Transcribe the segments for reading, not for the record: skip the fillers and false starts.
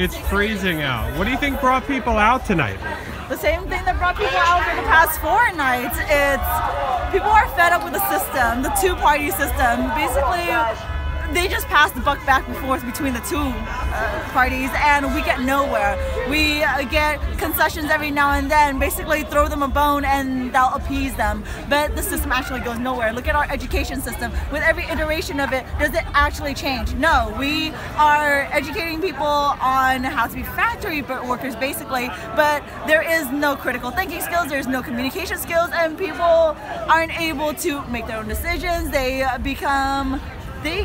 It's freezing out. What do you think brought people out tonight? The same thing that brought people out for the past 4 nights. It's people are fed up with the system, the two-party system. Basically, they just pass the buck back and forth between the two parties, and we get nowhere. We get concessions every now and then, basically throw them a bone and they'll appease them. But the system actually goes nowhere. Look at our education system. With every iteration of it, does it actually change? No. We are educating people on how to be factory workers, basically, but there is no critical thinking skills, there's no communication skills, and people aren't able to make their own decisions. They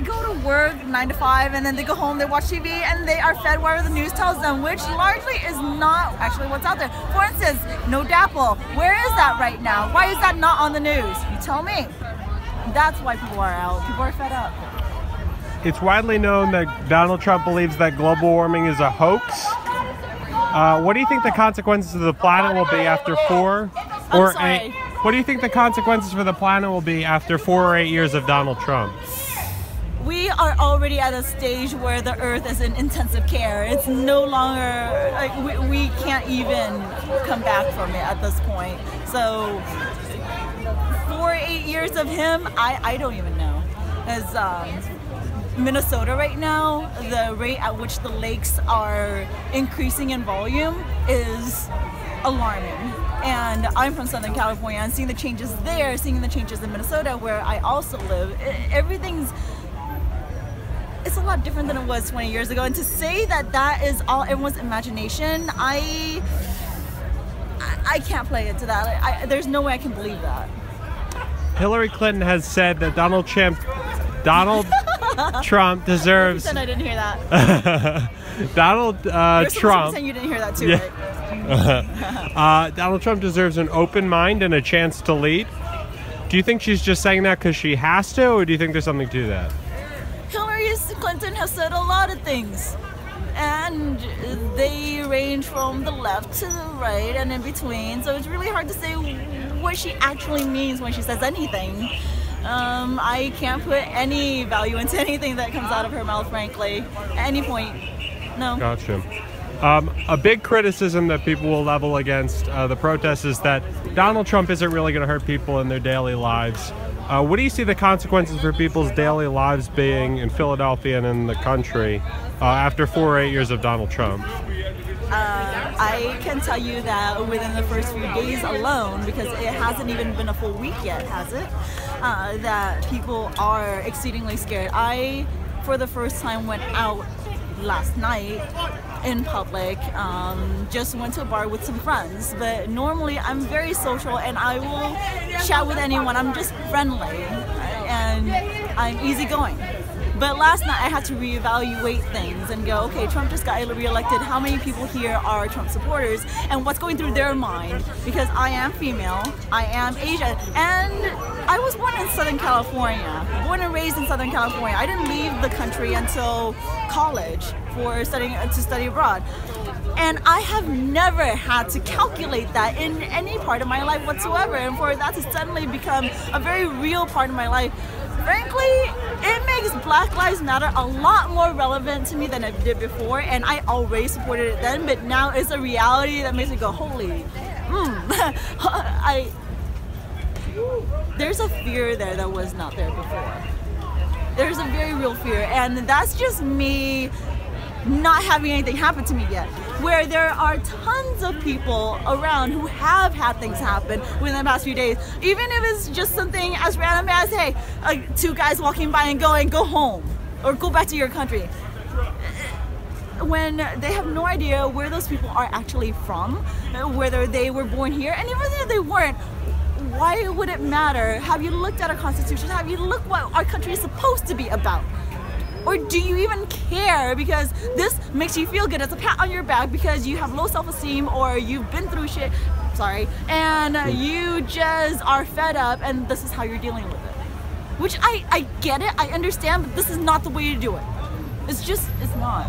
go to work 9 to 5 and then they go home, they watch TV, and they are fed whatever the news tells them, which largely is not actually what's out there. For instance, no DAPL. Where is that right now? Why is that not on the news? You tell me. That's why people are out. People are fed up. It's widely known that Donald Trump believes that global warming is a hoax. What do you think the consequences of the planet will be after 4 or 8? What do you think the consequences for the planet will be after 4 or 8 years of Donald Trump? We are already at a stage where the earth is in intensive care. It's no longer, like, we can't even come back from it at this point. So 4 or 8 years of him, I don't even know. As Minnesota right now, the rate at which the lakes are increasing in volume is alarming. And I'm from Southern California, and seeing the changes there, seeing the changes in Minnesota where I also live, it's a lot different than it was 20 years ago. And to say that that is all everyone's imagination, I can't play into that. There's no way I can believe that. Hillary Clinton has said that Donald Trump deserves... I didn't hear that. Donald Trump... You didn't hear that too, right? Donald Trump deserves an open mind and a chance to lead. Do you think she's just saying that because she has to, or do you think there's something to that? Hillary Clinton has said a lot of things, and they range from the left to the right and in between, so it's really hard to say what she actually means when she says anything. I can't put any value into anything that comes out of her mouth, frankly, at any point. No. Gotcha. A big criticism that people will level against the protests is that Donald Trump isn't really going to hurt people in their daily lives. What do you see the consequences for people's daily lives being in Philadelphia and in the country after 4 or 8 years of Donald Trump? I can tell you that within the first few days alone, because it hasn't even been a full week yet, has it? That people are exceedingly scared. I, for the first time, went out last night in public, just went to a bar with some friends, but normally I'm very social and I will chat with anyone. I'm just friendly and I'm easygoing. But last night I had to reevaluate things and go, okay, Trump just got reelected. How many people here are Trump supporters and what's going through their mind? Because I am female, I am Asian, and I was born in Southern California, born and raised in Southern California. I didn't leave the country until college to study abroad. And I have never had to calculate that in any part of my life whatsoever. And for that to suddenly become a very real part of my life, frankly, it makes Black Lives Matter a lot more relevant to me than it did before, and I already supported it then, but now it's a reality that makes me go, holy, there's a fear there that was not there before. There's a very real fear, and that's just me not having anything happen to me yet, where there are tons of people around who have had things happen within the past few days, even if it's just something as random as, hey, 2 guys walking by and go home or go back to your country, when they have no idea where those people are actually from, whether they were born here, and even if they weren't, why would it matter? Have you looked at our Constitution? Have you looked what our country is supposed to be about? Or do you even care because this makes you feel good as a pat on your back because you have low self-esteem or you've been through shit, and you just are fed up and this is how you're dealing with it? Which I get it, I understand, but this is not the way to do it. It's not.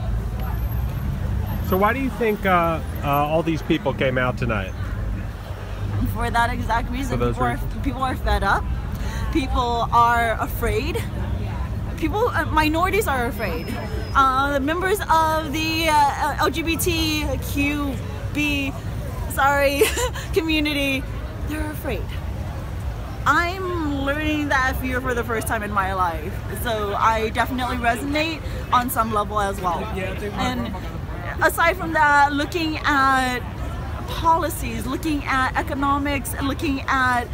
So why do you think all these people came out tonight? For that exact reason. People are fed up. People are afraid. Minorities are afraid. the members of the LGBTQB, community, they're afraid. I'm learning that fear for the first time in my life, so I definitely resonate on some level as well. And aside from that, looking at policies, looking at economics, looking at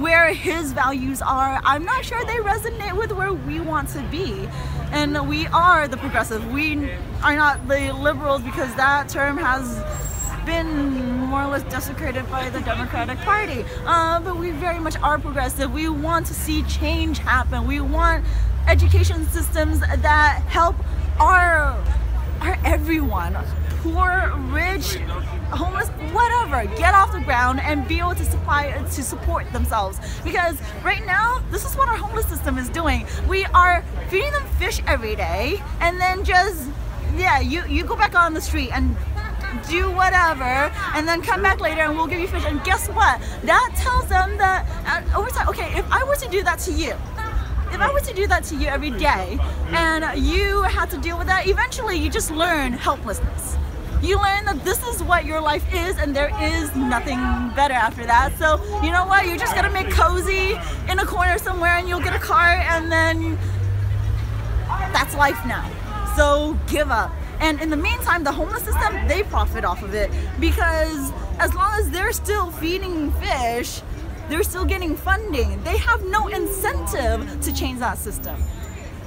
where his values are, I'm not sure they resonate with where we want to be. And we are the progressive. We are not the liberals, because that term has been more or less desecrated by the Democratic Party. But we very much are progressive. We want to see change happen. We want education systems that help our everyone, poor, rich, homeless, whatever, get off the ground and be able to support themselves. Because right now, this is what our homeless system is doing. We are feeding them fish every day, and then just, yeah, you go back on the street and do whatever, and then come back later and we'll give you fish. And guess what? That tells them that over time, okay, if I were to do that to you, every day, and you had to deal with that, eventually you just learn helplessness. You learn that this is what your life is, and there is nothing better after that. So you know what? You're just gonna make cozy in a corner somewhere, and you'll get a car, and then that's life now. So give up. And in the meantime, the homeless system, they profit off of it, because as long as they're still feeding fish, they're still getting funding. They have no incentive to change that system.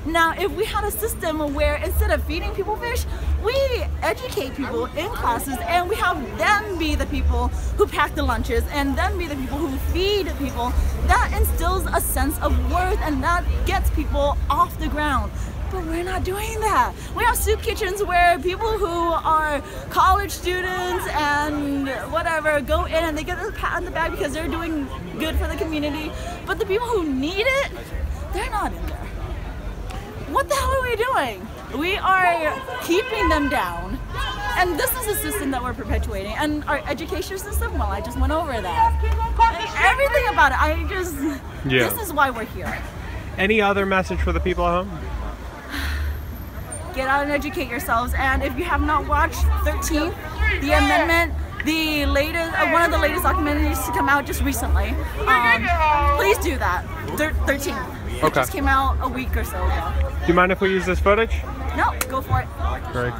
Now, if we had a system where instead of feeding people fish, we educate people in classes, and we have them be the people who pack the lunches, and them be the people who feed people, that instills a sense of worth, and that gets people off the ground. But we're not doing that. We have soup kitchens where people who are college students and whatever go in and they get a pat on the back because they're doing good for the community. But the people who need it, they're not in there. What the hell are we doing? We are keeping them down. And this is a system that we're perpetuating. And our education system, well, I just went over that. Everything about it, this is why we're here. Any other message for the people at home? Get out and educate yourselves. And if you have not watched 13th, the amendment, the latest, one of the latest documentaries to come out just recently, please do that. 13th. It just came out a week or so ago. Do you mind if we use this footage? No, go for it. Great.